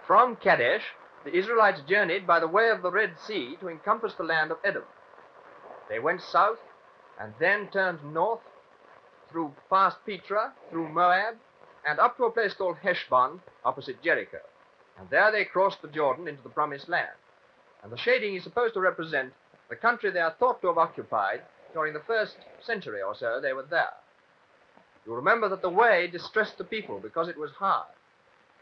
From Kadesh, the Israelites journeyed by the way of the Red Sea to encompass the land of Edom. They went south and then turned north through past Petra, through Moab, and up to a place called Heshbon, opposite Jericho. And there they crossed the Jordan into the Promised Land. And the shading is supposed to represent the country they are thought to have occupied during the first century or so they were there. You remember that the way distressed the people because it was hard.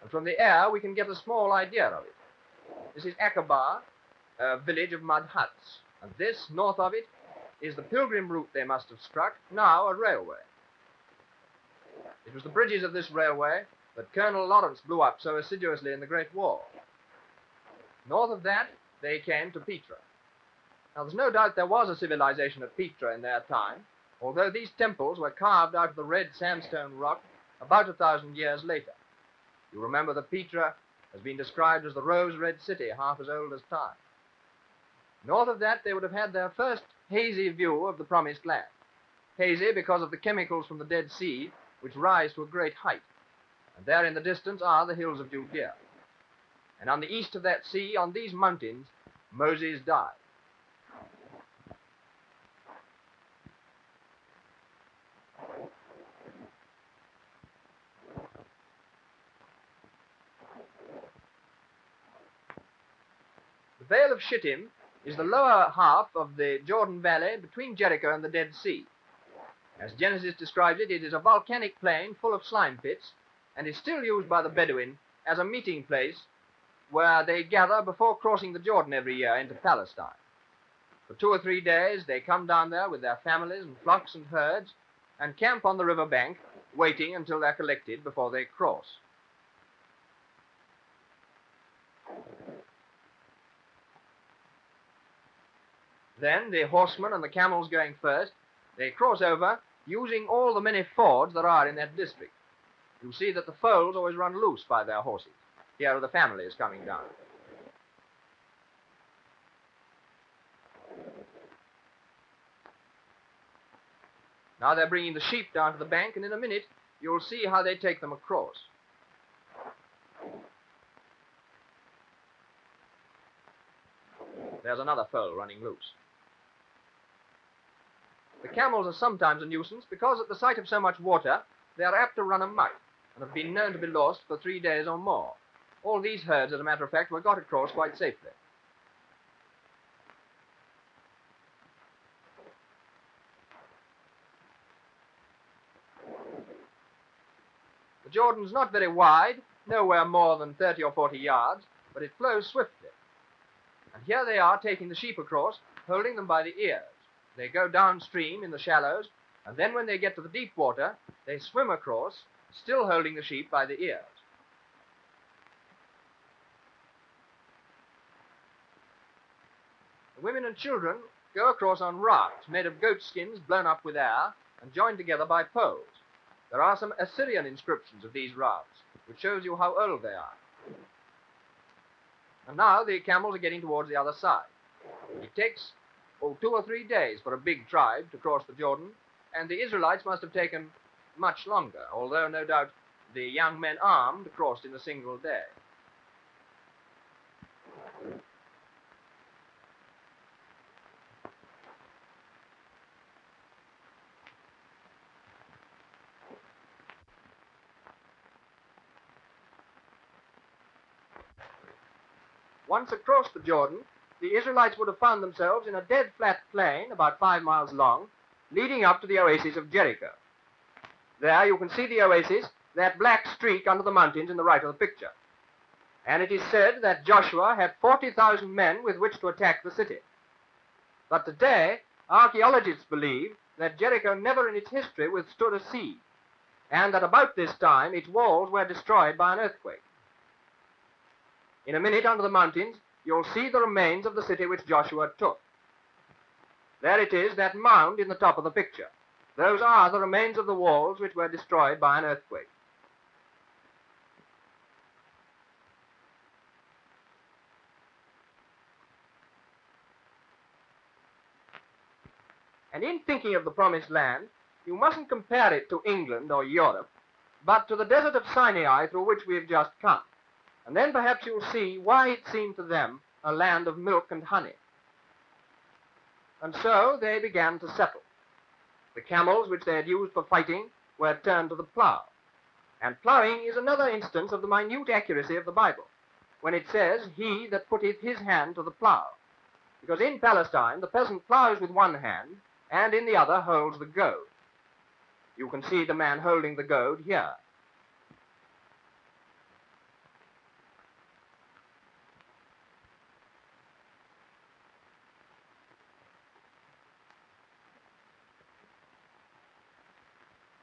And from the air we can get a small idea of it. This is Aqaba, a village of mud huts. And this, north of it, is the pilgrim route they must have struck, now a railway. It was the bridges of this railway that Colonel Lawrence blew up so assiduously in the Great War. North of that, they came to Petra. Now, there's no doubt there was a civilization at Petra in their time, although these temples were carved out of the red sandstone rock about 1,000 years later. You remember that Petra has been described as the rose-red city, half as old as time. North of that, they would have had their first hazy view of the Promised Land. Hazy because of the chemicals from the Dead Sea, which rise to a great height. And there in the distance are the hills of Judea. And on the east of that sea, on these mountains, Moses died. The Vale of Shittim is the lower half of the Jordan Valley between Jericho and the Dead Sea. As Genesis describes it, it is a volcanic plain full of slime pits, and is still used by the Bedouin as a meeting place where they gather before crossing the Jordan every year into Palestine. For 2 or 3 days, they come down there with their families and flocks and herds and camp on the river bank, waiting until they're collected before they cross. Then, the horsemen and the camels going first, they cross over using all the many fords there are in that district. You see that the foals always run loose by their horses. Here are the families coming down. Now they're bringing the sheep down to the bank, and in a minute you'll see how they take them across. There's another foal running loose. The camels are sometimes a nuisance because at the sight of so much water, they are apt to run amok and have been known to be lost for 3 days or more. All these herds, as a matter of fact, were got across quite safely. The Jordan's not very wide, nowhere more than 30 or 40 yards, but it flows swiftly. And here they are taking the sheep across, holding them by the ears. They go downstream in the shallows, and then when they get to the deep water, they swim across, still holding the sheep by the ears. The women and children go across on rafts made of goat skins blown up with air and joined together by poles. There are some Assyrian inscriptions of these rafts, which shows you how old they are. And now the camels are getting towards the other side. It takes 2 or 3 days for a big tribe to cross the Jordan, and the Israelites must have taken much longer, although no doubt the young men armed crossed in a single day. Once across the Jordan, the Israelites would have found themselves in a dead flat plain about 5 miles long, leading up to the oasis of Jericho. There you can see the oasis, that black streak under the mountains in the right of the picture. And it is said that Joshua had 40,000 men with which to attack the city. But today, archaeologists believe that Jericho never in its history withstood a siege, and that about this time its walls were destroyed by an earthquake. In a minute under the mountains, you'll see the remains of the city which Joshua took. There it is, that mound in the top of the picture. Those are the remains of the walls which were destroyed by an earthquake. And in thinking of the Promised Land, you mustn't compare it to England or Europe, but to the desert of Sinai through which we have just come. And then perhaps you'll see why it seemed to them a land of milk and honey. And so they began to settle. The camels which they had used for fighting were turned to the plough. And ploughing is another instance of the minute accuracy of the Bible, when it says, "He that putteth his hand to the plough." Because in Palestine, the peasant ploughs with one hand, and in the other holds the goad. You can see the man holding the goad here.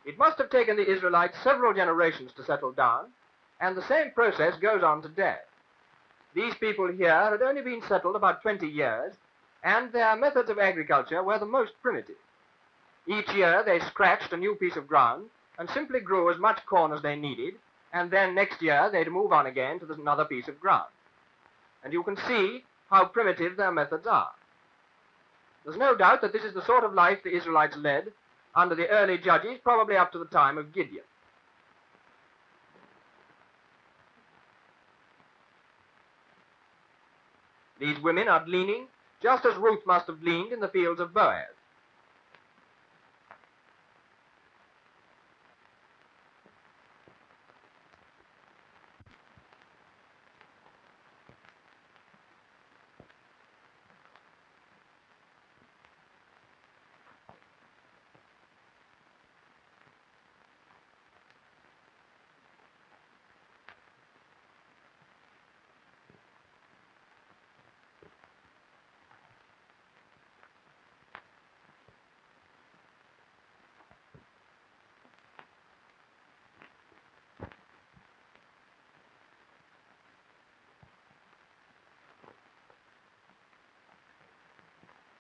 It must have taken the Israelites several generations to settle down, and the same process goes on today. These people here had only been settled about 20 years, and their methods of agriculture were the most primitive. Each year they scratched a new piece of ground and simply grew as much corn as they needed, and then next year they'd move on again to another piece of ground. And you can see how primitive their methods are. There's no doubt that this is the sort of life the Israelites led under the early judges, probably up to the time of Gideon. These women are gleaning just as Ruth must have gleaned in the fields of Boaz.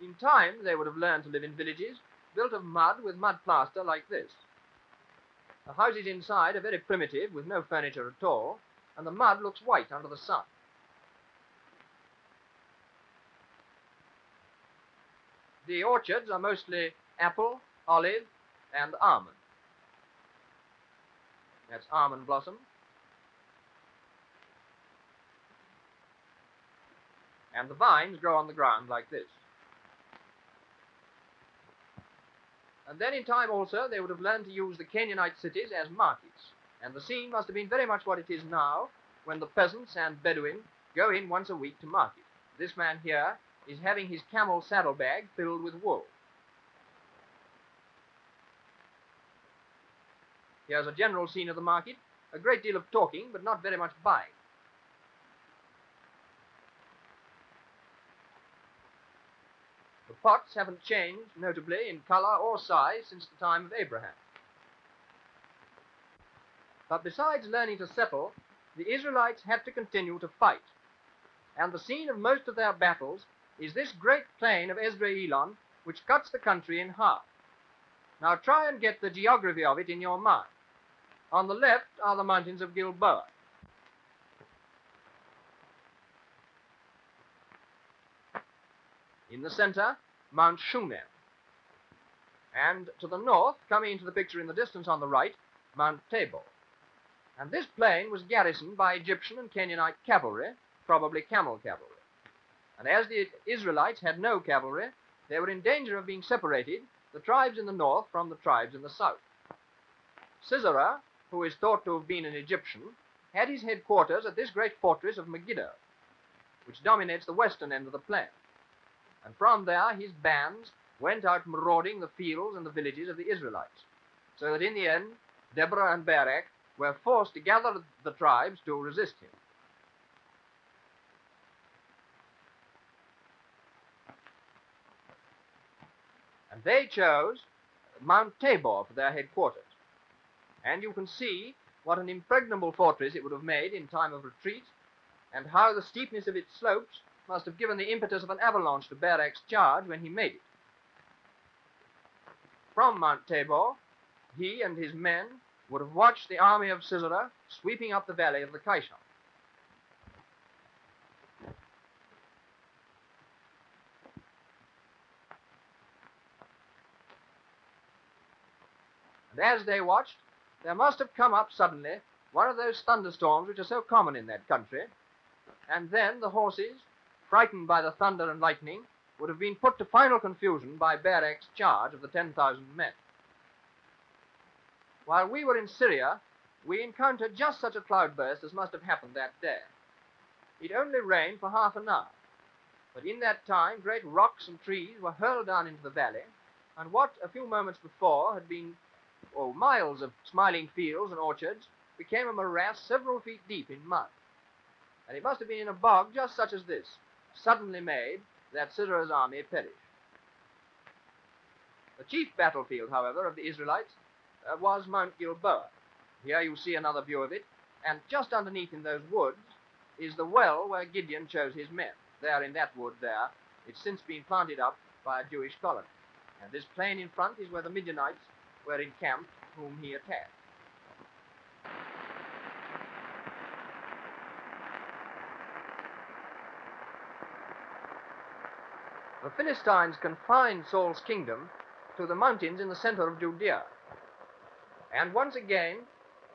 In time, they would have learned to live in villages built of mud with mud plaster like this. The houses inside are very primitive, with no furniture at all, and the mud looks white under the sun. The orchards are mostly apple, olive, and almond. That's almond blossom. And the vines grow on the ground like this. And then in time also they would have learned to use the Canaanite cities as markets, and the scene must have been very much what it is now, when the peasants and Bedouin go in once a week to market. This man here is having his camel saddlebag filled with wool. Here's a general scene of the market, a great deal of talking, but not very much buying. The pots haven't changed, notably, in color or size since the time of Abraham. But besides learning to settle, the Israelites had to continue to fight. And the scene of most of their battles is this great plain of Esdraelon, which cuts the country in half. Now try and get the geography of it in your mind. On the left are the mountains of Gilboa. In the center, Mount Shunem. And to the north, coming into the picture in the distance on the right, Mount Tabor. And this plain was garrisoned by Egyptian and Canaanite cavalry, probably camel cavalry. And as the Israelites had no cavalry, they were in danger of being separated, the tribes in the north from the tribes in the south. Sisera, who is thought to have been an Egyptian, had his headquarters at this great fortress of Megiddo, which dominates the western end of the plain. And from there his bands went out marauding the fields and the villages of the Israelites, so that in the end Deborah and Barak were forced to gather the tribes to resist him. And they chose Mount Tabor for their headquarters. And you can see what an impregnable fortress it would have made in time of retreat, and how the steepness of its slopes must have given the impetus of an avalanche to Barak's charge when he made it. From Mount Tabor, he and his men would have watched the army of Sisera sweeping up the valley of the Kishon. And as they watched, there must have come up suddenly one of those thunderstorms which are so common in that country, and then the horses, frightened by the thunder and lightning, would have been put to final confusion by Barak's charge of the 10,000 men. While we were in Syria, we encountered just such a cloudburst as must have happened that day. It only rained for half an hour, but in that time great rocks and trees were hurled down into the valley, and what a few moments before had been miles of smiling fields and orchards became a morass several feet deep in mud. And it must have been in a bog just such as this, suddenly made, that Sisera's army perished. The chief battlefield, however, of the Israelites was Mount Gilboa. Here you see another view of it, and just underneath in those woods is the well where Gideon chose his men. There in that wood there, it's since been planted up by a Jewish colony. And this plain in front is where the Midianites were encamped, whom he attacked. The Philistines confined Saul's kingdom to the mountains in the center of Judea. And once again,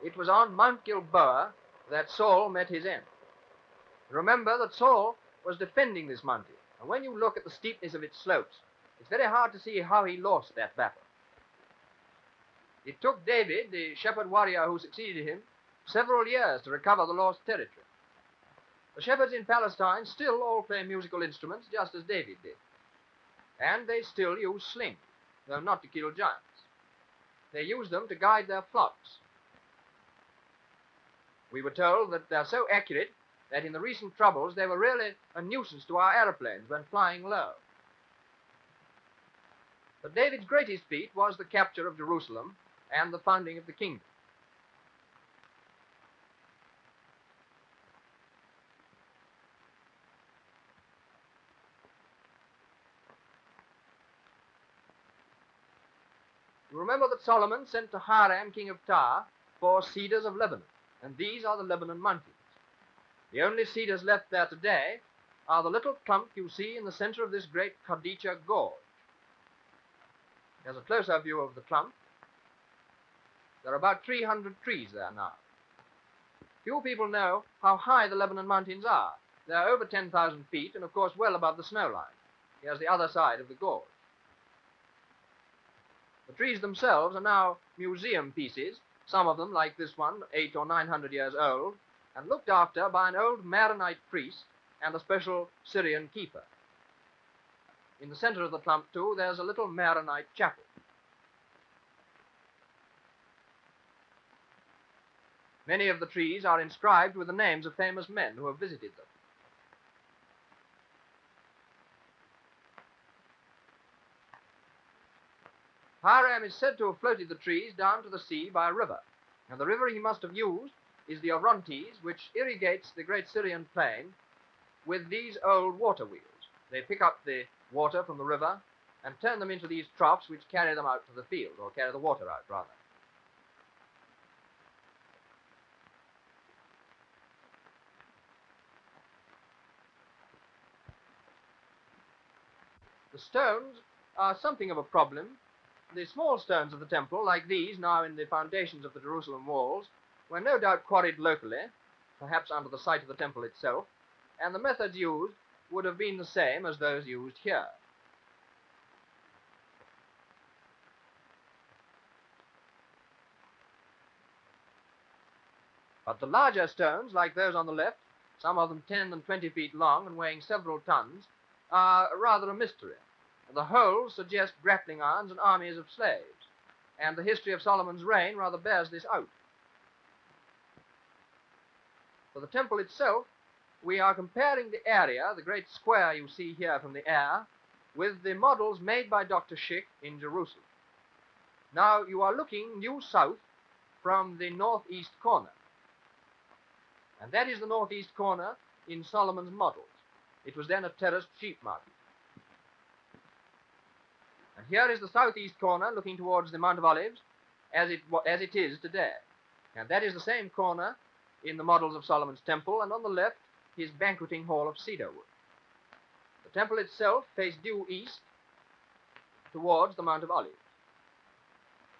it was on Mount Gilboa that Saul met his end. Remember that Saul was defending this mountain, and when you look at the steepness of its slopes, it's very hard to see how he lost that battle. It took David, the shepherd warrior who succeeded him, several years to recover the lost territory. The shepherds in Palestine still all play musical instruments just as David did. And they still use slings, though not to kill giants. They use them to guide their flocks. We were told that they're so accurate that in the recent troubles they were really a nuisance to our aeroplanes when flying low. But David's greatest feat was the capture of Jerusalem and the founding of the kingdom. You remember that Solomon sent to Hiram, king of Tyre, 4 cedars of Lebanon, and these are the Lebanon mountains. The only cedars left there today are the little clump you see in the center of this great Kadesh gorge. Here's a closer view of the clump. There are about 300 trees there now. Few people know how high the Lebanon mountains are. They are over 10,000 feet and, of course, well above the snow line. Here's the other side of the gorge. The trees themselves are now museum pieces, some of them, like this one, 800 or 900 years old, and looked after by an old Maronite priest and a special Syrian keeper. In the center of the clump, too, there's a little Maronite chapel. Many of the trees are inscribed with the names of famous men who have visited them. Hiram is said to have floated the trees down to the sea by a river, and the river he must have used is the Orontes, which irrigates the great Syrian plain with these old water wheels. They pick up the water from the river and turn them into these troughs which carry them out to the field, or carry the water out, rather. The stones are something of a problem. The small stones of the temple, like these now in the foundations of the Jerusalem walls, were no doubt quarried locally, perhaps under the site of the temple itself, and the methods used would have been the same as those used here. But the larger stones, like those on the left, some of them 10 and 20 feet long and weighing several tons, are rather a mystery. The holes suggest grappling irons and armies of slaves, and the history of Solomon's reign rather bears this out. For the temple itself, we are comparing the area, the great square you see here from the air, with the models made by Dr. Schick in Jerusalem. Now, you are looking due south from the northeast corner, and that is the northeast corner in Solomon's models. It was then a terraced sheep market. And here is the southeast corner looking towards the Mount of Olives as it is today. And that is the same corner in the models of Solomon's temple, and on the left his banqueting hall of cedar wood. The temple itself faced due east towards the Mount of Olives.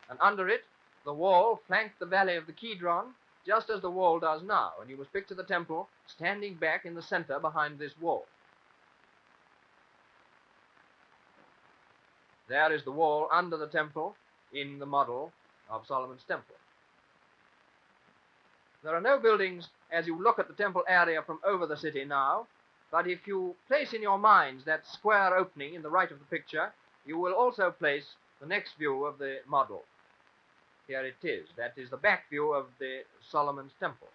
And under it, the wall flanked the valley of the Kidron, just as the wall does now, and you must picture the temple standing back in the center behind this wall. There is the wall under the temple in the model of Solomon's temple. There are no buildings as you look at the temple area from over the city now, but if you place in your minds that square opening in the right of the picture, you will also place the next view of the model. Here it is. That is the back view of the Solomon's temple.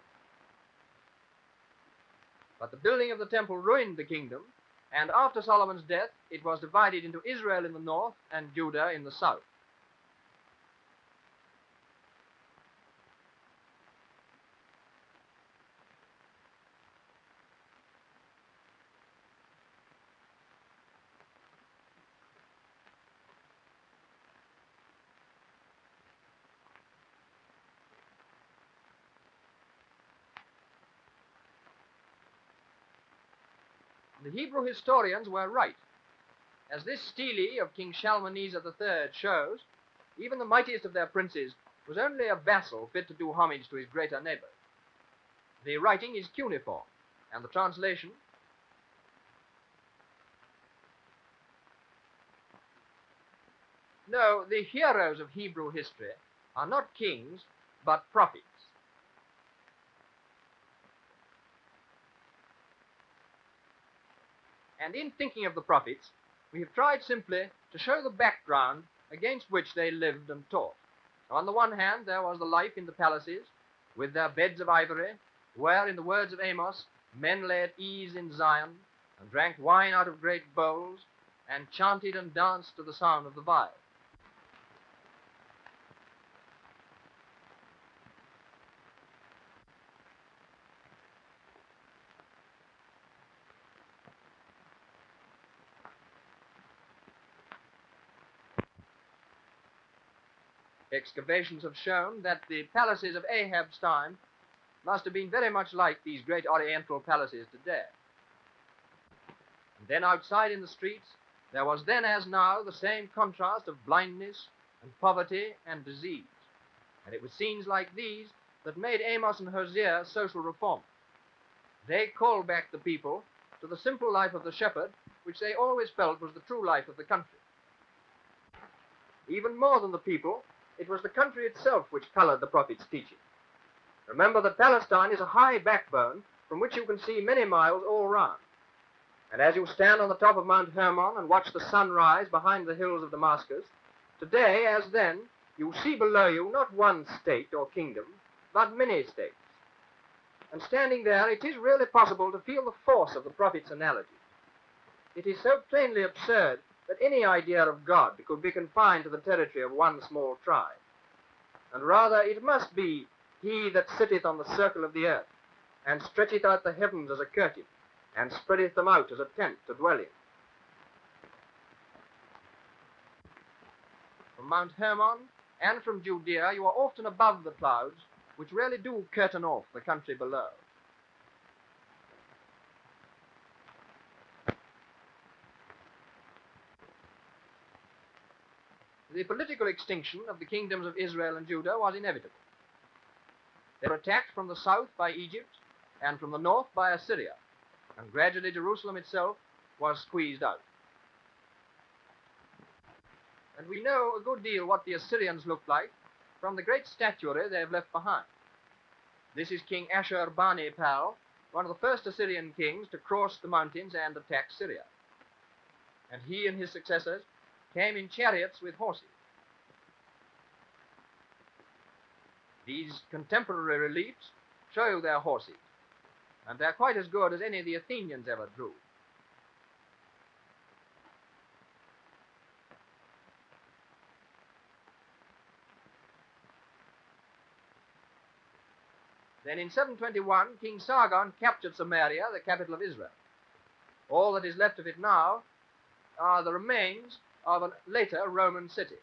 But the building of the temple ruined the kingdom, and after Solomon's death, it was divided into Israel in the north and Judah in the south. The Hebrew historians were right. As this stele of King Shalmaneser III shows, even the mightiest of their princes was only a vassal fit to do homage to his greater neighbor. The writing is cuneiform, and the translation No, the heroes of Hebrew history are not kings, but prophets. And in thinking of the prophets, we have tried simply to show the background against which they lived and taught. On the one hand, there was the life in the palaces, with their beds of ivory, where, in the words of Amos, men lay at ease in Zion, and drank wine out of great bowls, and chanted and danced to the sound of the viol. Excavations have shown that the palaces of Ahab's time must have been very much like these great oriental palaces today. And then outside in the streets, there was then as now the same contrast of blindness and poverty and disease. And it was scenes like these that made Amos and Hosea social reformers. They called back the people to the simple life of the shepherd, which they always felt was the true life of the country. Even more than the people, it was the country itself which colored the prophet's teaching. Remember that Palestine is a high backbone from which you can see many miles all round. And as you stand on the top of Mount Hermon and watch the sun rise behind the hills of Damascus, today as then, you see below you not one state or kingdom, but many states. And standing there, it is really possible to feel the force of the prophet's analogy. It is so plainly absurd that any idea of God could be confined to the territory of one small tribe. And rather it must be he that sitteth on the circle of the earth, and stretcheth out the heavens as a curtain, and spreadeth them out as a tent to dwell in. From Mount Hermon and from Judea you are often above the clouds, which really do curtain off the country below. The political extinction of the kingdoms of Israel and Judah was inevitable. They were attacked from the south by Egypt and from the north by Assyria, and gradually Jerusalem itself was squeezed out. And we know a good deal what the Assyrians looked like from the great statuary they have left behind. This is King Ashur-bani-pal, one of the first Assyrian kings to cross the mountains and attack Syria. And he and his successors came in chariots with horses. These contemporary reliefs show their horses, and they're quite as good as any the Athenians ever drew. Then in 721, King Sargon captured Samaria, the capital of Israel. All that is left of it now are the remains of a later Roman city,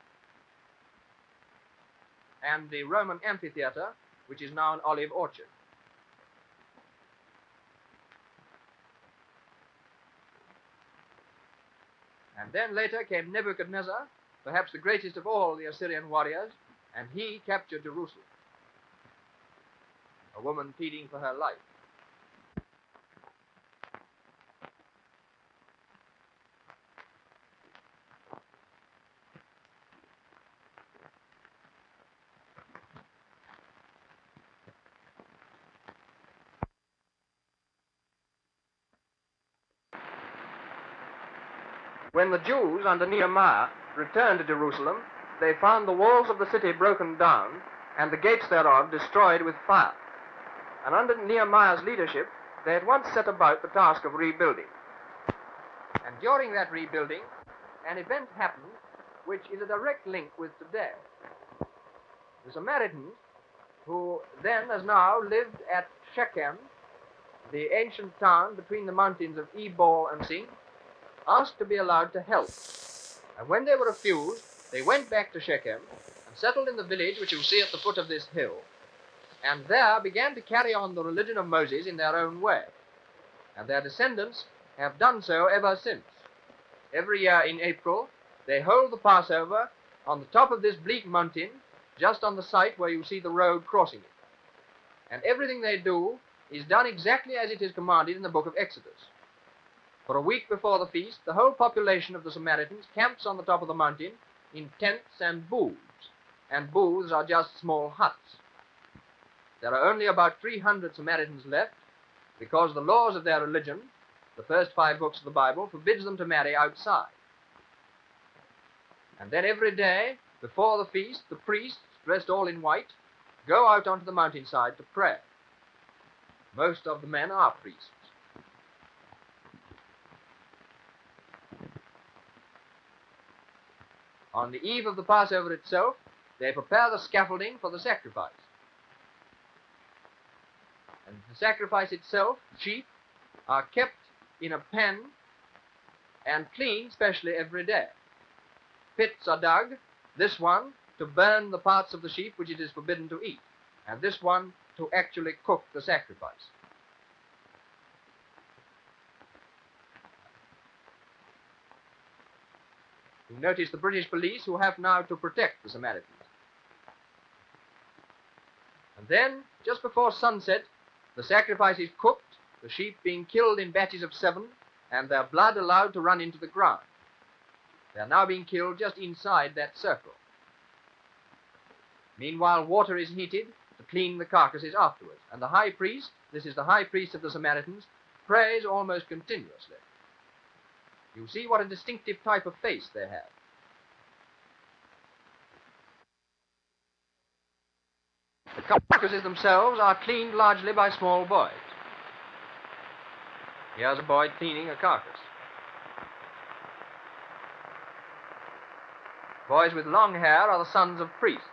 and the Roman amphitheater, which is now an olive orchard. And then later came Nebuchadnezzar, perhaps the greatest of all the Assyrian warriors, and he captured Jerusalem. a woman pleading for her life. When the Jews under Nehemiah returned to Jerusalem, they found the walls of the city broken down and the gates thereof destroyed with fire. And under Nehemiah's leadership, they at once set about the task of rebuilding. And during that rebuilding, an event happened which is a direct link with today. The Samaritans, who then as now lived at Shechem, the ancient town between the mountains of Ebal and Sing, asked to be allowed to help. And when they were refused, they went back to Shechem and settled in the village which you see at the foot of this hill, and there began to carry on the religion of Moses in their own way. And their descendants have done so ever since. Every year in April, they hold the Passover on the top of this bleak mountain, just on the site where you see the road crossing it. And everything they do is done exactly as it is commanded in the book of Exodus. For a week before the feast, the whole population of the Samaritans camps on the top of the mountain in tents and booths, and booths are just small huts. There are only about 300 Samaritans left, because the laws of their religion, the first 5 books of the Bible, forbids them to marry outside. And then every day, before the feast, the priests, dressed all in white, go out onto the mountainside to pray. Most of the men are priests. On the eve of the Passover itself, they prepare the scaffolding for the sacrifice. And the sacrifice itself, sheep, are kept in a pen and cleaned specially every day. Pits are dug, this one to burn the parts of the sheep which it is forbidden to eat, and this one to actually cook the sacrifice. You notice the British police who have now to protect the Samaritans. And then, just before sunset, the sacrifice is cooked, the sheep being killed in batches of 7, and their blood allowed to run into the ground. They are now being killed just inside that circle. Meanwhile, water is heated to clean the carcasses afterwards, and the high priest, this is the high priest of the Samaritans, prays almost continuously. You see what a distinctive type of face they have. The carcasses themselves are cleaned largely by small boys. Here's a boy cleaning a carcass. Boys with long hair are the sons of priests.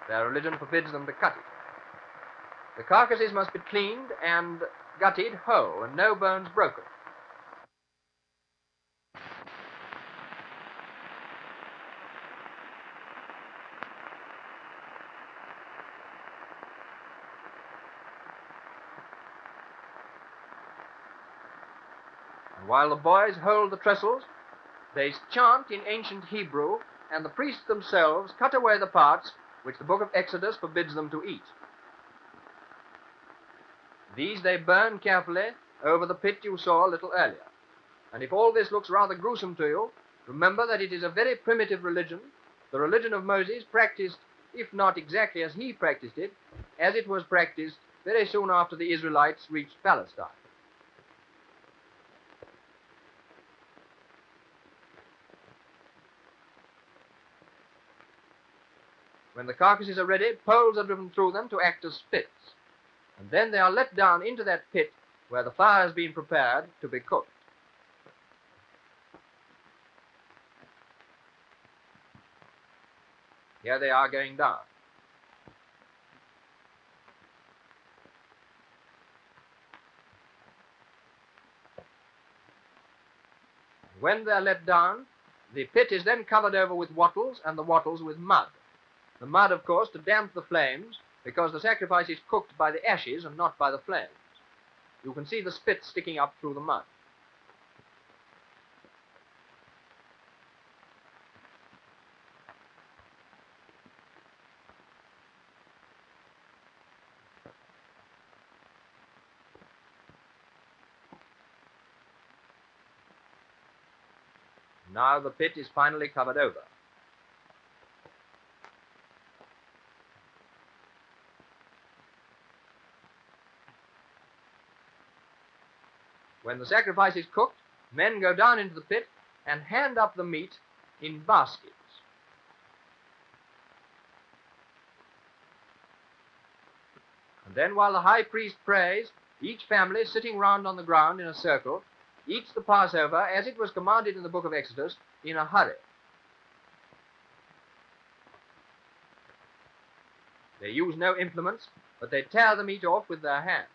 Their religion forbids them to cut it. The carcasses must be cleaned and gutted whole, and no bones broken. And while the boys hold the trestles, they chant in ancient Hebrew, and the priests themselves cut away the parts which the book of Exodus forbids them to eat. These they burn carefully over the pit you saw a little earlier. And if all this looks rather gruesome to you, remember that it is a very primitive religion, the religion of Moses, practiced, if not exactly as he practiced it, as it was practiced very soon after the Israelites reached Palestine. When the carcasses are ready, poles are driven through them to act as spits, and then they are let down into that pit where the fire has been prepared to be cooked. Here they are going down. When they are let down, the pit is then covered over with wattles, and the wattles with mud. The mud, of course, to damp the flames, because the sacrifice is cooked by the ashes and not by the flames. You can see the spit sticking up through the mud. Now the pit is finally covered over. When the sacrifice is cooked, men go down into the pit and hand up the meat in baskets. And then while the high priest prays, each family, sitting round on the ground in a circle, eats the Passover as it was commanded in the book of Exodus, in a hurry. They use no implements, but they tear the meat off with their hands.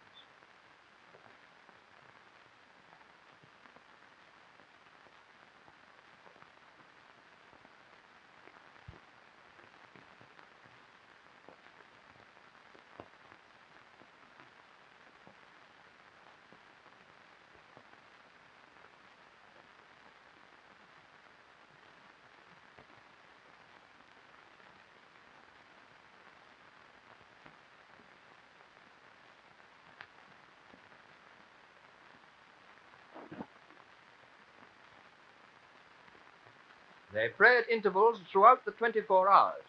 They pray at intervals throughout the 24 hours.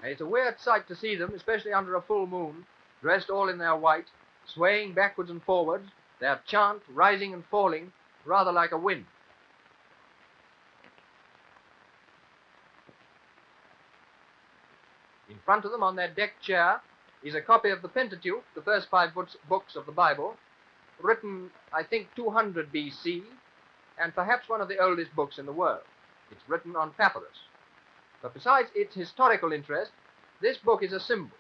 And it's a weird sight to see them, especially under a full moon, dressed all in their white, swaying backwards and forwards, their chant rising and falling, rather like a wind. In front of them on their deck chair is a copy of the Pentateuch, the first 5 books of the Bible, written, I think, 200 BC, and perhaps one of the oldest books in the world. It's written on papyrus. But besides its historical interest, this book is a symbol,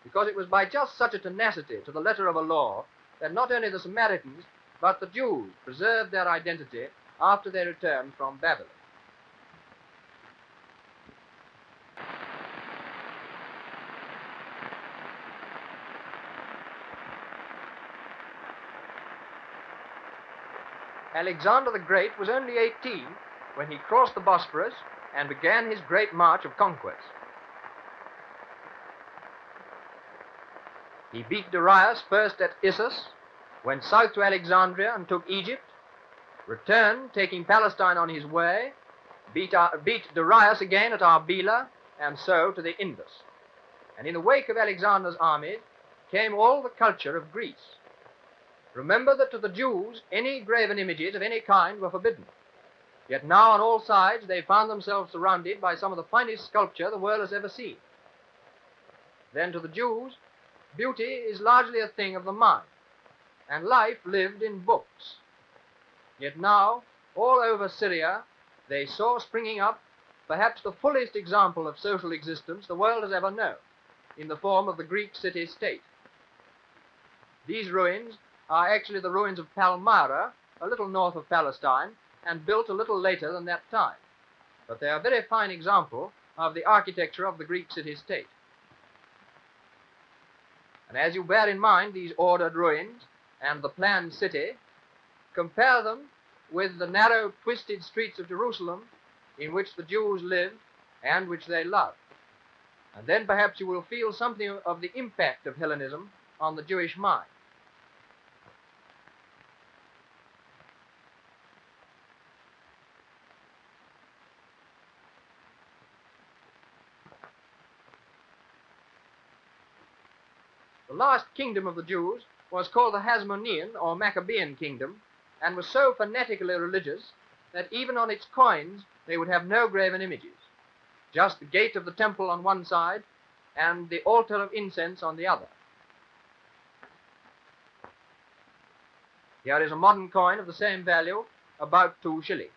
because it was by just such a tenacity to the letter of a law that not only the Samaritans, but the Jews preserved their identity after they returned from Babylon. Alexander the Great was only 18 when he crossed the Bosphorus and began his great march of conquest. He beat Darius first at Issus, went south to Alexandria and took Egypt, returned, taking Palestine on his way, beat Darius again at Arbela, and so to the Indus. And in the wake of Alexander's army came all the culture of Greece. Remember that to the Jews any graven images of any kind were forbidden. Yet now on all sides they found themselves surrounded by some of the finest sculpture the world has ever seen. Then to the Jews, beauty is largely a thing of the mind, and life lived in books. Yet now, all over Syria, they saw springing up perhaps the fullest example of social existence the world has ever known, in the form of the Greek city-state. These ruins are actually the ruins of Palmyra, a little north of Palestine, and built a little later than that time. But they are a very fine example of the architecture of the Greek city-state. And as you bear in mind these ordered ruins and the planned city, compare them with the narrow, twisted streets of Jerusalem in which the Jews lived and which they loved. And then perhaps you will feel something of the impact of Hellenism on the Jewish mind. The last kingdom of the Jews was called the Hasmonean or Maccabean kingdom, and was so fanatically religious that even on its coins they would have no graven images, just the gate of the temple on one side and the altar of incense on the other. Here is a modern coin of the same value, about 2 shillings.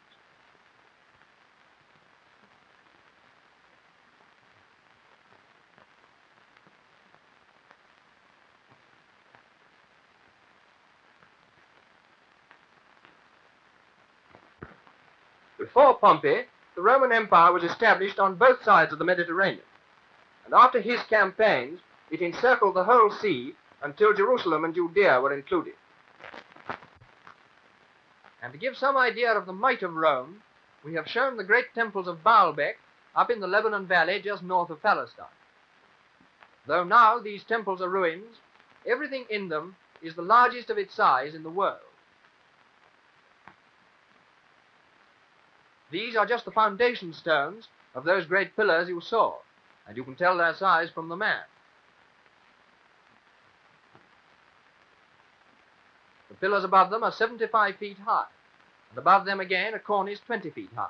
Before Pompey, the Roman Empire was established on both sides of the Mediterranean, and after his campaigns, it encircled the whole sea until Jerusalem and Judea were included. And to give some idea of the might of Rome, we have shown the great temples of Baalbek up in the Lebanon Valley just north of Palestine. Though now these temples are ruins, everything in them is the largest of its size in the world. These are just the foundation stones of those great pillars you saw, and you can tell their size from the man. The pillars above them are 75 feet high, and above them again a cornice 20 feet high.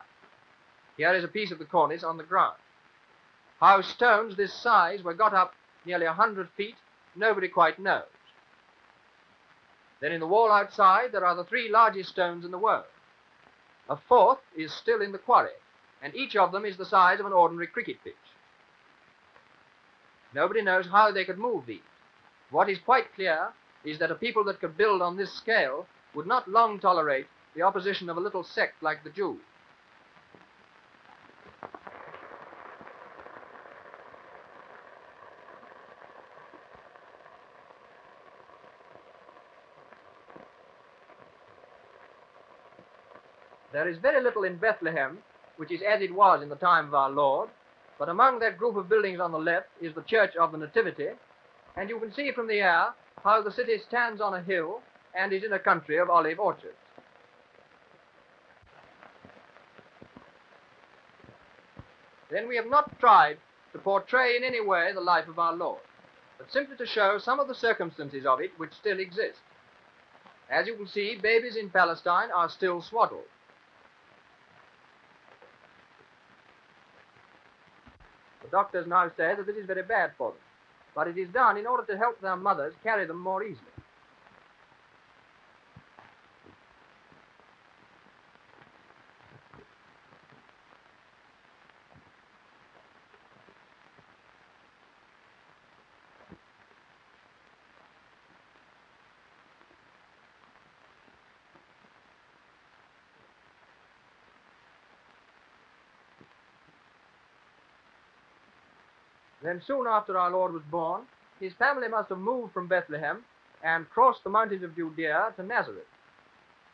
Here is a piece of the cornice on the ground. How stones this size were got up nearly 100 feet, nobody quite knows. Then in the wall outside there are the 3 largest stones in the world. A 4th is still in the quarry, and each of them is the size of an ordinary cricket pitch. Nobody knows how they could move these. What is quite clear is that a people that could build on this scale would not long tolerate the opposition of a little sect like the Jews. There is very little in Bethlehem which is as it was in the time of our Lord, but among that group of buildings on the left is the Church of the Nativity, and you can see from the air how the city stands on a hill and is in a country of olive orchards. Then we have not tried to portray in any way the life of our Lord, but simply to show some of the circumstances of it which still exist. As you can see, babies in Palestine are still swaddled. The doctors now say that this is very bad for them, but it is done in order to help their mothers carry them more easily. Then soon after our Lord was born, his family must have moved from Bethlehem and crossed the mountains of Judea to Nazareth.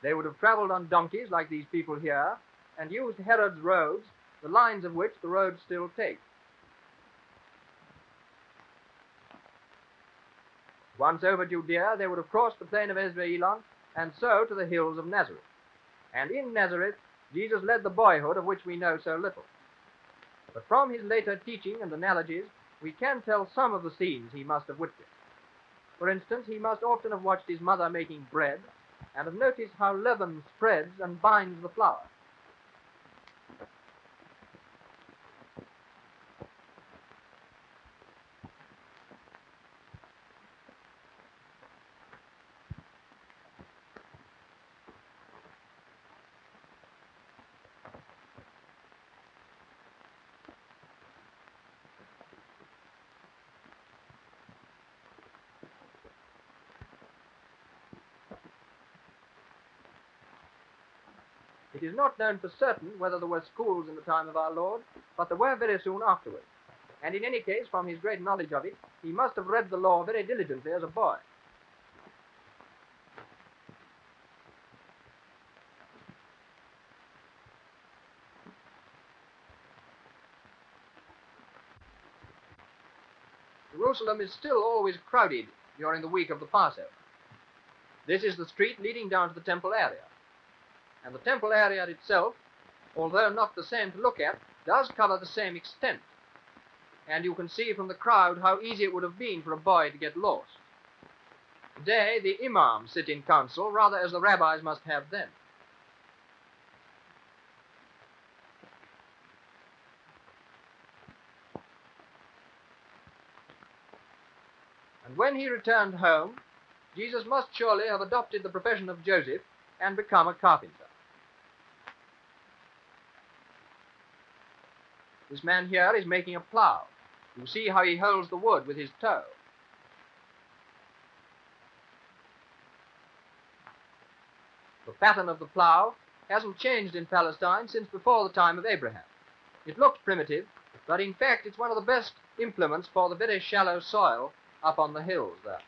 They would have traveled on donkeys like these people here and used Herod's roads, the lines of which the roads still take. Once over Judea, they would have crossed the plain of Esdraelon and so to the hills of Nazareth. And in Nazareth, Jesus led the boyhood of which we know so little. But from his later teaching and analogies, we can tell some of the scenes he must have witnessed. For instance, he must often have watched his mother making bread, and have noticed how leaven spreads and binds the flour. It is not known for certain whether there were schools in the time of our Lord, but there were very soon afterwards. And in any case, from his great knowledge of it, he must have read the law very diligently as a boy. Jerusalem is still always crowded during the week of the Passover. This is the street leading down to the temple area. And the temple area itself, although not the same to look at, does cover the same extent. And you can see from the crowd how easy it would have been for a boy to get lost. Today, the imams sit in council rather as the rabbis must have then. And when he returned home, Jesus must surely have adopted the profession of Joseph and become a carpenter. This man here is making a plough. You see how he holds the wood with his toe. The pattern of the plough hasn't changed in Palestine since before the time of Abraham. It looks primitive, but in fact it's one of the best implements for the very shallow soil up on the hills there.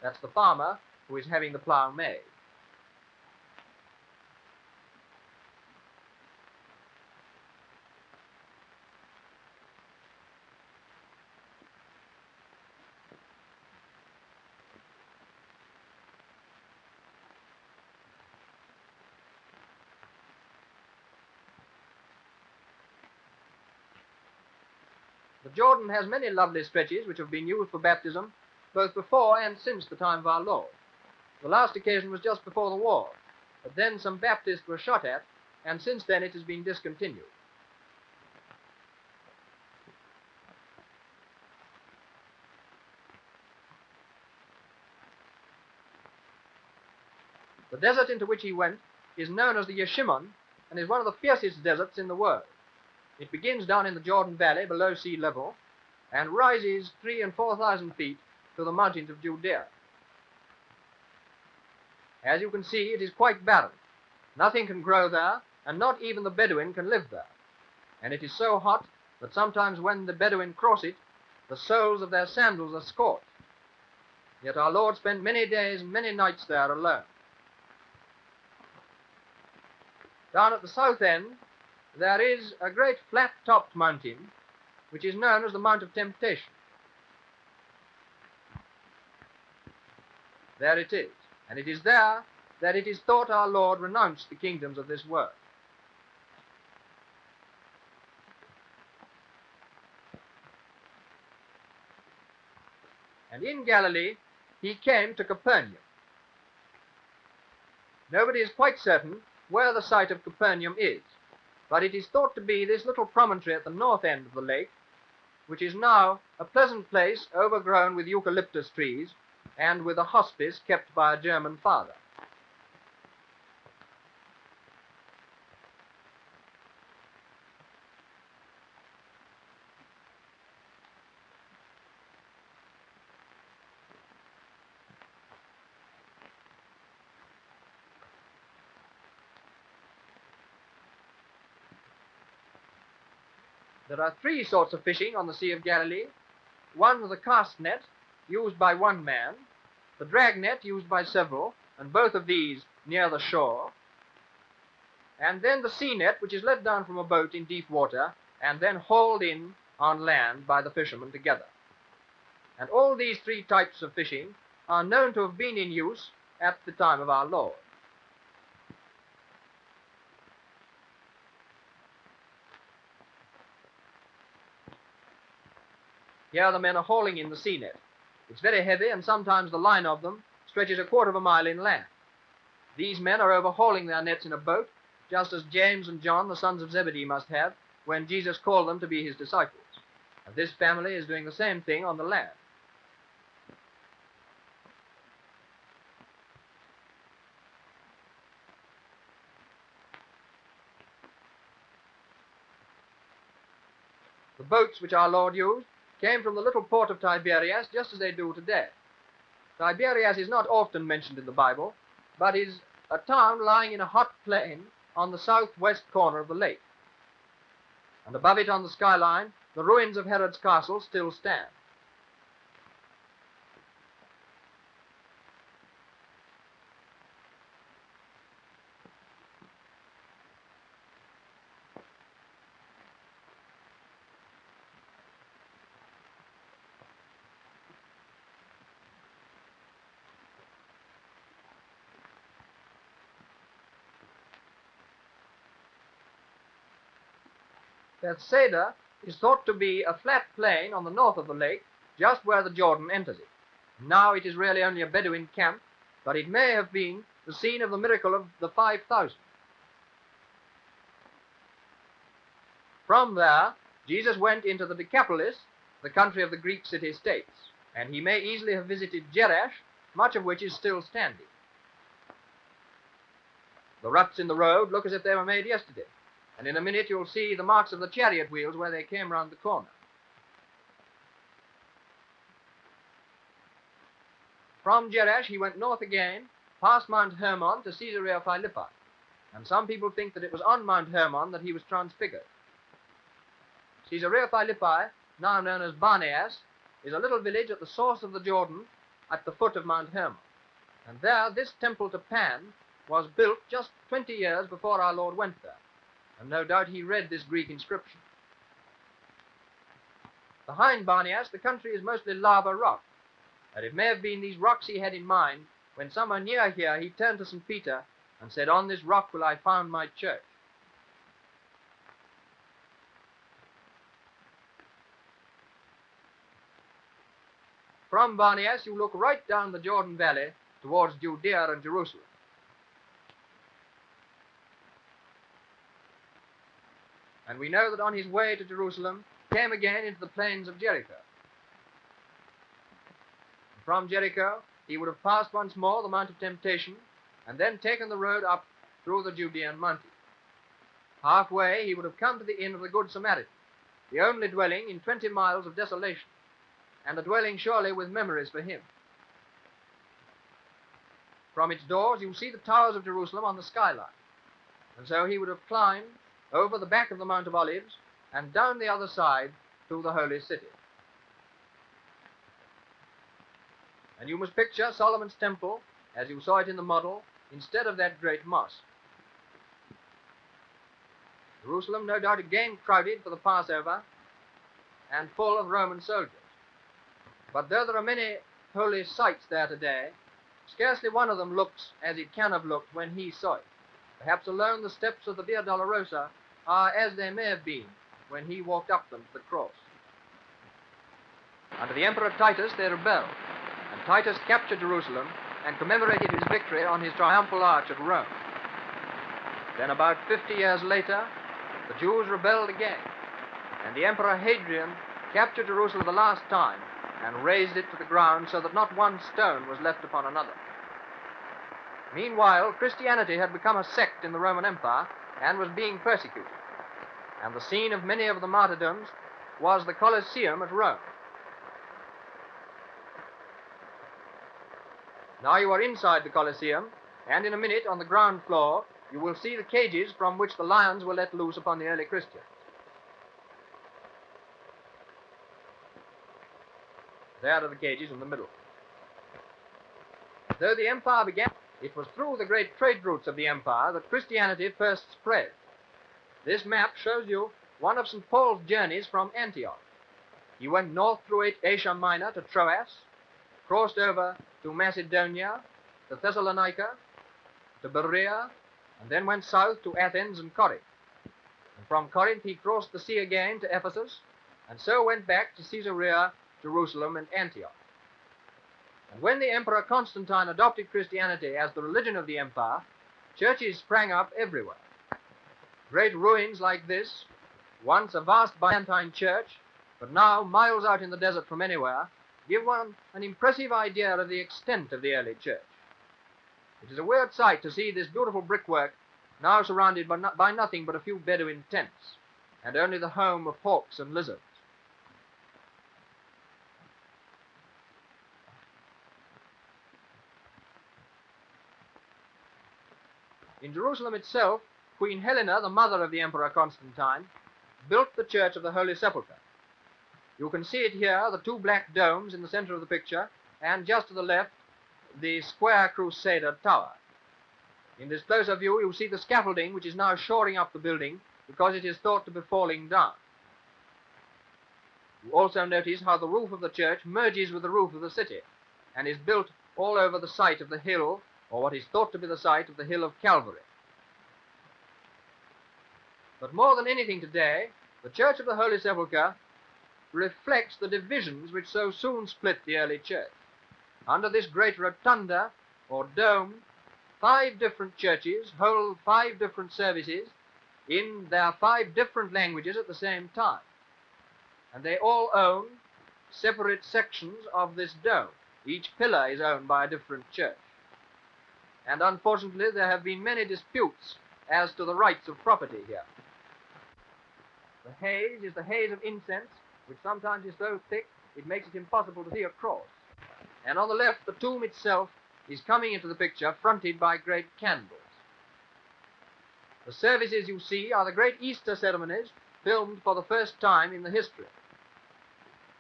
That's the farmer who is having the plough made. The Jordan has many lovely stretches which have been used for baptism both before and since the time of our Lord. The last occasion was just before the war, but then some Baptists were shot at, and since then it has been discontinued. The desert into which he went is known as the Yeshimon, and is one of the fiercest deserts in the world. It begins down in the Jordan Valley below sea level, and rises 3,000 and 4,000 feet to the mountains of Judea. As you can see, it is quite barren. Nothing can grow there, and not even the Bedouin can live there. And it is so hot that sometimes when the Bedouin cross it, the soles of their sandals are scorched. Yet our Lord spent many days and many nights there alone. Down at the south end, there is a great flat-topped mountain, which is known as the Mount of Temptation. There it is, and it is there that it is thought our Lord renounced the kingdoms of this world. And in Galilee, he came to Capernaum. Nobody is quite certain where the site of Capernaum is, but it is thought to be this little promontory at the north end of the lake, which is now a pleasant place overgrown with eucalyptus trees and with a hospice kept by a German father. There are three sorts of fishing on the Sea of Galilee. One, the cast net, used by one man, the drag net, used by several, and both of these near the shore, and then the sea net, which is let down from a boat in deep water, and then hauled in on land by the fishermen together. And all these three types of fishing are known to have been in use at the time of our Lord. Here the men are hauling in the sea net. It's very heavy, and sometimes the line of them stretches a quarter of a mile inland. These men are overhauling their nets in a boat, just as James and John, the sons of Zebedee, must have when Jesus called them to be his disciples. And this family is doing the same thing on the land. The boats which our Lord used came from the little port of Tiberias, just as they do today. Tiberias is not often mentioned in the Bible, but is a town lying in a hot plain on the southwest corner of the lake. And above it on the skyline, the ruins of Herod's castle still stand. Bethsaida is thought to be a flat plain on the north of the lake, just where the Jordan enters it. Now it is really only a Bedouin camp, but it may have been the scene of the miracle of the 5,000. From there, Jesus went into the Decapolis, the country of the Greek city-states, and he may easily have visited Jericho, much of which is still standing. The ruts in the road look as if they were made yesterday, and in a minute you'll see the marks of the chariot wheels where they came round the corner. From Jericho he went north again, past Mount Hermon to Caesarea Philippi, and some people think that it was on Mount Hermon that he was transfigured. Caesarea Philippi, now known as Barneas, is a little village at the source of the Jordan at the foot of Mount Hermon, and there this temple to Pan was built just 20 years before our Lord went there. And no doubt he read this Greek inscription. Behind Barneas, the country is mostly lava rock, and it may have been these rocks he had in mind when somewhere near here he turned to St. Peter and said, "On this rock will I found my church." from Barneas you look right down the Jordan Valley towards Judea and Jerusalem. And we know that on his way to Jerusalem, he came again into the plains of Jericho. And from Jericho, he would have passed once more the Mount of Temptation, and then taken the road up through the Judean mountains. Halfway, he would have come to the inn of the Good Samaritan, the only dwelling in 20 miles of desolation, and a dwelling surely with memories for him. From its doors, you see the towers of Jerusalem on the skyline, and so he would have climbed over the back of the Mount of Olives and down the other side to the holy city. And you must picture Solomon's temple, as you saw it in the model, instead of that great mosque. Jerusalem, no doubt, again crowded for the Passover and full of Roman soldiers. But though there are many holy sites there today, scarcely one of them looks as it can have looked when he saw it. Perhaps alone the steps of the Via Dolorosa are as they may have been when he walked up them to the cross. Under the Emperor Titus they rebelled, and Titus captured Jerusalem and commemorated his victory on his triumphal arch at Rome. Then about 50 years later, the Jews rebelled again, and the Emperor Hadrian captured Jerusalem the last time and razed it to the ground so that not one stone was left upon another. Meanwhile, Christianity had become a sect in the Roman Empire and was being persecuted, and the scene of many of the martyrdoms was the Colosseum at Rome. Now you are inside the Colosseum, and in a minute on the ground floor you will see the cages from which the lions were let loose upon the early Christians. There are the cages in the middle. Though the empire began, it was through the great trade routes of the empire that Christianity first spread. This map shows you one of St. Paul's journeys from Antioch. He went north through Asia Minor to Troas, crossed over to Macedonia, to Thessalonica, to Berea, and then went south to Athens and Corinth. And from Corinth he crossed the sea again to Ephesus, and so went back to Caesarea, Jerusalem, and Antioch. And when the Emperor Constantine adopted Christianity as the religion of the empire, churches sprang up everywhere. Great ruins like this, once a vast Byzantine church, but now miles out in the desert from anywhere, give one an impressive idea of the extent of the early church. It is a weird sight to see this beautiful brickwork now surrounded by nothing but a few Bedouin tents, and only the home of hawks and lizards. In Jerusalem itself, Queen Helena, the mother of the Emperor Constantine, built the Church of the Holy Sepulchre. You can see it here, the two black domes in the center of the picture, and just to the left, the square Crusader tower. In this closer view, you see the scaffolding which is now shoring up the building because it is thought to be falling down. You also notice how the roof of the church merges with the roof of the city and is built all over the site of the hill, or what is thought to be the site of the hill of Calvary. But more than anything today, the Church of the Holy Sepulchre reflects the divisions which so soon split the early church. Under this great rotunda, or dome, 5 different churches hold 5 different services in their 5 different languages at the same time. And they all own separate sections of this dome. Each pillar is owned by a different church. And unfortunately, there have been many disputes as to the rights of property here. The haze is the haze of incense, which sometimes is so thick it makes it impossible to see across. And on the left, the tomb itself is coming into the picture, fronted by great candles. The services you see are the great Easter ceremonies filmed for the first time in the history.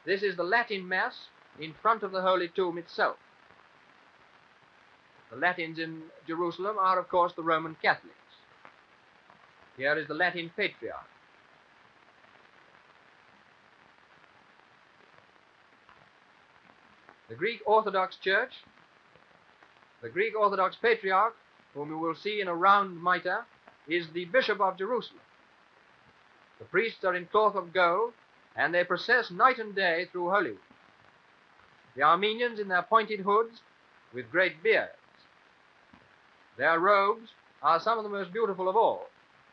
This is the Latin Mass in front of the Holy Tomb itself. The Latins in Jerusalem are, of course, the Roman Catholics. Here is the Latin Patriarch. The Greek Orthodox Church, the Greek Orthodox Patriarch, whom you will see in a round mitre, is the Bishop of Jerusalem. The priests are in cloth of gold, and they process night and day through Holy Week. the Armenians in their pointed hoods with great beards. Their robes are some of the most beautiful of all.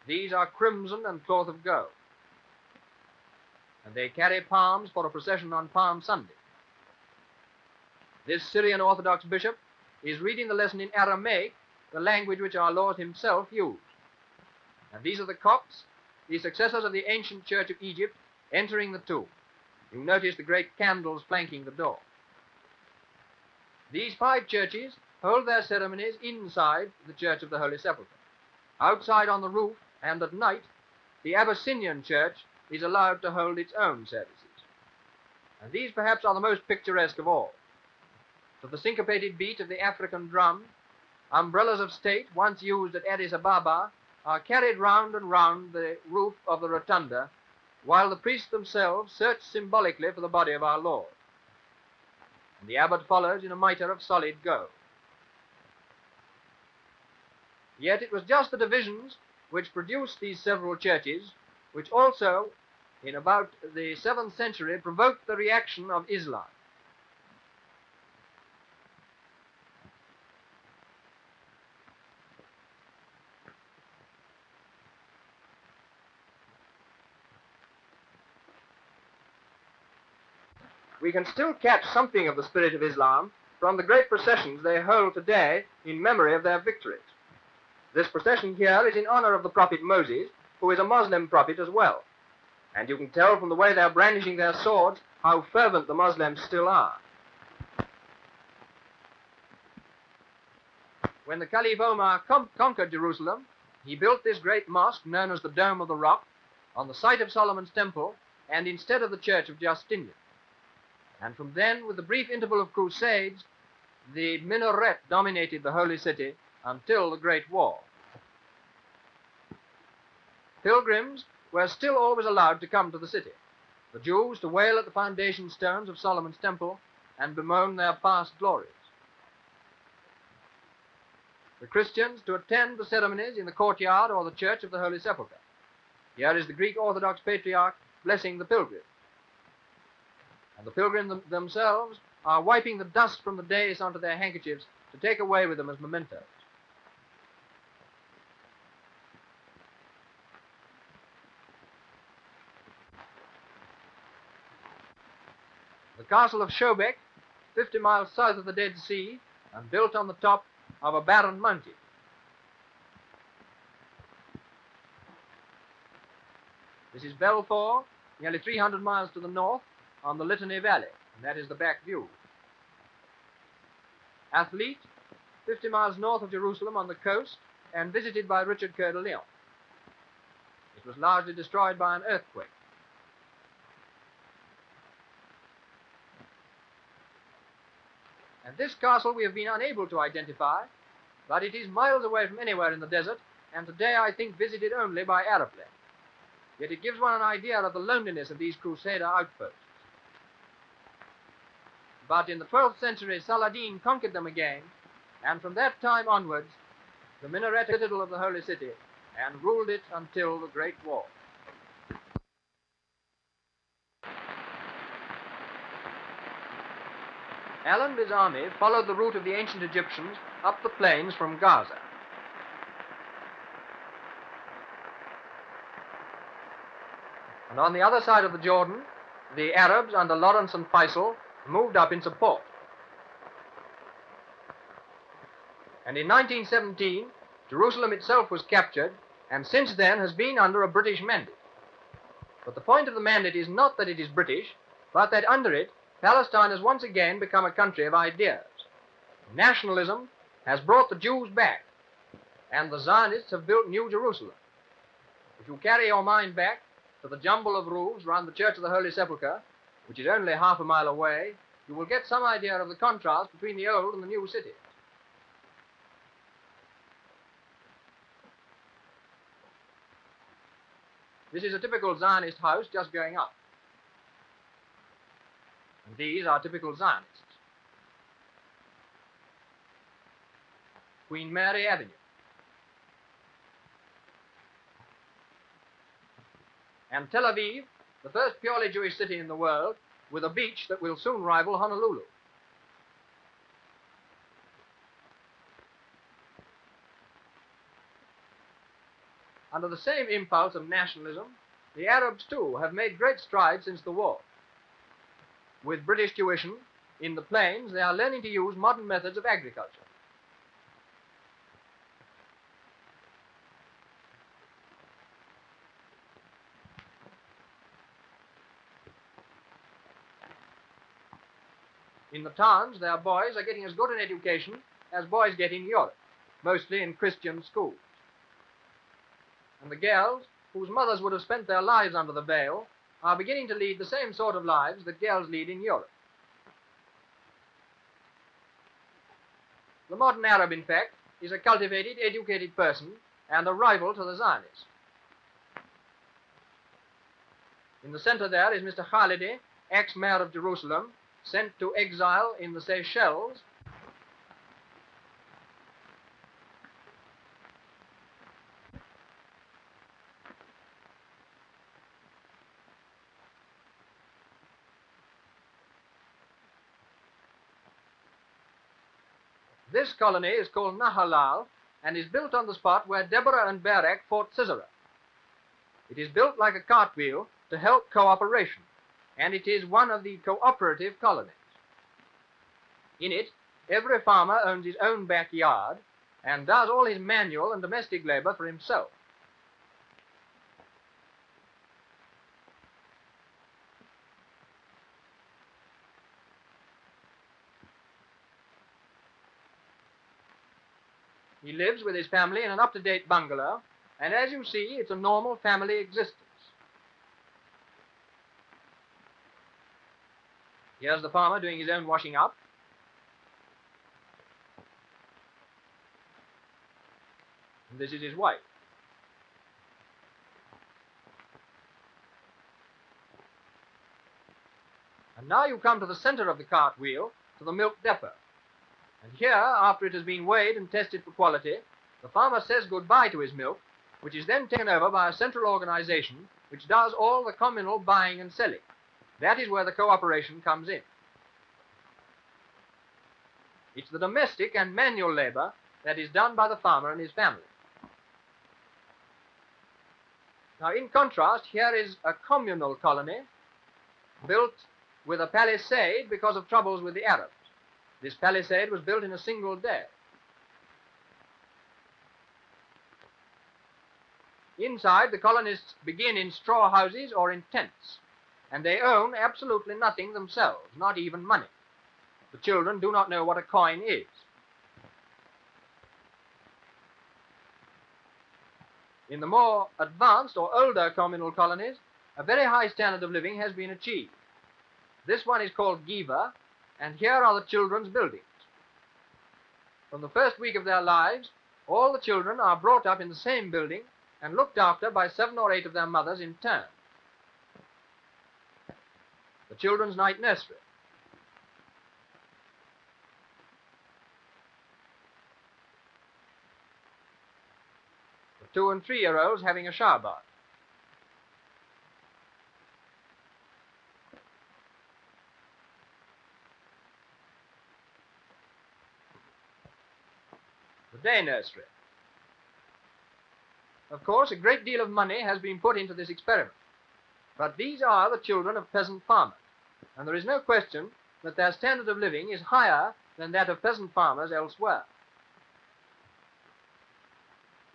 These are crimson and cloth of gold. And they carry palms for a procession on Palm Sunday. This Syrian Orthodox bishop is reading the lesson in Aramaic, the language which our Lord himself used. And these are the Copts, the successors of the ancient church of Egypt, entering the tomb. You notice the great candles flanking the door. These 5 churches hold their ceremonies inside the Church of the Holy Sepulchre. Outside on the roof and at night, the Abyssinian church is allowed to hold its own services. And these perhaps are the most picturesque of all. To the syncopated beat of the African drum, umbrellas of state once used at Addis Ababa are carried round and round the roof of the rotunda, while the priests themselves search symbolically for the body of our Lord. And the abbot follows in a mitre of solid gold. Yet it was just the divisions which produced these several churches, which also, in about the 7th century, provoked the reaction of Islam. We can still catch something of the spirit of Islam from the great processions they hold today in memory of their victories. This procession here is in honor of the prophet Moses, who is a Muslim prophet as well. And you can tell from the way they're brandishing their swords how fervent the Muslims still are. When the Caliph Omar conquered Jerusalem, he built this great mosque known as the Dome of the Rock on the site of Solomon's Temple and instead of the church of Justinian. And from then, with the brief interval of crusades, the minaret dominated the holy city until the Great War. Pilgrims were still always allowed to come to the city, the Jews to wail at the foundation stones of Solomon's Temple and bemoan their past glories, the Christians to attend the ceremonies in the courtyard or the church of the Holy Sepulchre. Here is the Greek Orthodox Patriarch blessing the pilgrims. And the pilgrims themselves are wiping the dust from the dais onto their handkerchiefs to take away with them as mementos. The castle of Shobek, 50 miles south of the Dead Sea, and built on the top of a barren mountain. This is Belfour, nearly 300 miles to the north, on the Litany Valley, and that is the back view. Athlete, 50 miles north of Jerusalem on the coast, and visited by Richard Coeur de Lion. It was largely destroyed by an earthquake. And this castle we have been unable to identify, but it is miles away from anywhere in the desert, and today I think visited only by aeroplane. Yet it gives one an idea of the loneliness of these Crusader outposts. But in the 12th century, Saladin conquered them again, and from that time onwards, the minaret citadel of the Holy City, and ruled it until the Great War. Allenby's army followed the route of the ancient Egyptians up the plains from Gaza. And on the other side of the Jordan, the Arabs under Lawrence and Faisal moved up in support. And in 1917, Jerusalem itself was captured, and since then has been under a British mandate. But the point of the mandate is not that it is British, but that under it, Palestine has once again become a country of ideas. Nationalism has brought the Jews back, and the Zionists have built New Jerusalem. If you carry your mind back to the jumble of roofs round the Church of the Holy Sepulchre, which is only half a mile away, you will get some idea of the contrast between the old and the new city. This is a typical Zionist house just going up. And these are typical Zionists. Queen Mary Avenue. And Tel Aviv, the first purely Jewish city in the world, with a beach that will soon rival Honolulu. Under the same impulse of nationalism, the Arabs too have made great strides since the war. With British tuition, in the plains they are learning to use modern methods of agriculture. In the towns, their boys are getting as good an education as boys get in Europe, mostly in Christian schools. And the girls, whose mothers would have spent their lives under the veil, are beginning to lead the same sort of lives that girls lead in Europe. The modern Arab, in fact, is a cultivated, educated person and a rival to the Zionists. In the center there is Mr. Khalidi, ex-mayor of Jerusalem, sent to exile in the Seychelles. This colony is called Nahalal and is built on the spot where Deborah and Barak fought Sisera. It is built like a cartwheel to help cooperation, and it is one of the cooperative colonies. In it, every farmer owns his own backyard and does all his manual and domestic labor for himself. He lives with his family in an up-to-date bungalow, and as you see, it's a normal family existence. Here's the farmer doing his own washing up. And this is his wife. And now you come to the center of the cartwheel, to the milk depot. And here, after it has been weighed and tested for quality, the farmer says goodbye to his milk, which is then taken over by a central organization which does all the communal buying and selling. That is where the cooperation comes in. It's the domestic and manual labor that is done by the farmer and his family. Now, in contrast, here is a communal colony built with a palisade because of troubles with the Arabs. This palisade was built in a single day. Inside, the colonists begin in straw houses or in tents, and they own absolutely nothing themselves, not even money. The children do not know what a coin is. In the more advanced or older communal colonies, a very high standard of living has been achieved. This one is called Giva, and here are the children's buildings. From the first week of their lives, all the children are brought up in the same building and looked after by 7 or 8 of their mothers in turn. The children's night nursery. The 2- and 3-year-olds having a shower bath. The day nursery. Of course, a great deal of money has been put into this experiment, but these are the children of peasant farmers, and there is no question that their standard of living is higher than that of peasant farmers elsewhere.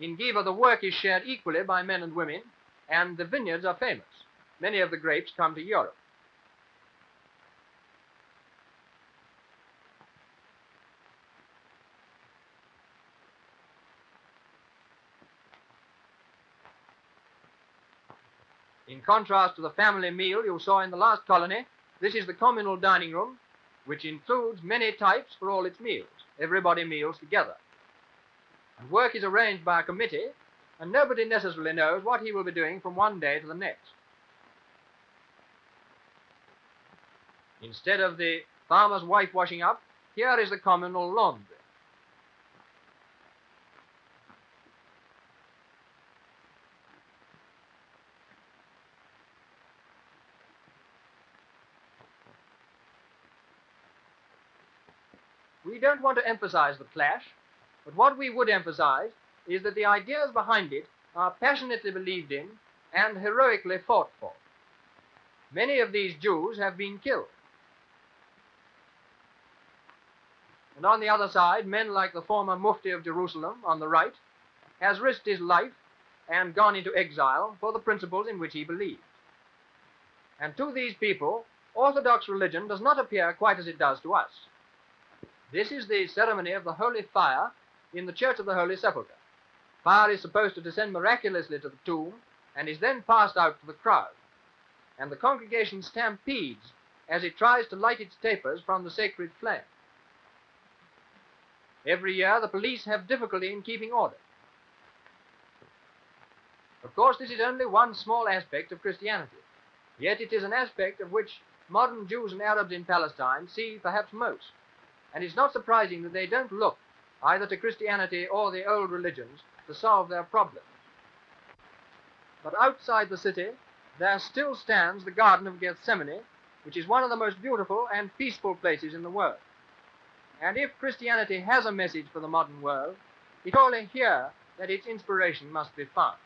In Giva, the work is shared equally by men and women, and the vineyards are famous. Many of the grapes come to Europe. In contrast to the family meal you saw in the last colony, this is the communal dining room, which includes many types for all its meals. Everybody meals together. And work is arranged by a committee, and nobody necessarily knows what he will be doing from one day to the next. Instead of the farmer's wife washing up, here is the communal laundry. We don't want to emphasize the clash, but what we would emphasize is that the ideas behind it are passionately believed in and heroically fought for. Many of these Jews have been killed. And on the other side, men like the former Mufti of Jerusalem, on the right, has risked his life and gone into exile for the principles in which he believed. And to these people, Orthodox religion does not appear quite as it does to us. This is the ceremony of the holy fire in the Church of the Holy Sepulchre. Fire is supposed to descend miraculously to the tomb and is then passed out to the crowd. And the congregation stampedes as it tries to light its tapers from the sacred flame. Every year the police have difficulty in keeping order. Of course, this is only one small aspect of Christianity, yet it is an aspect of which modern Jews and Arabs in Palestine see perhaps most, and it's not surprising that they don't look either to Christianity or the old religions to solve their problems. But outside the city, there still stands the Garden of Gethsemane, which is one of the most beautiful and peaceful places in the world. And if Christianity has a message for the modern world, it's only here that its inspiration must be found.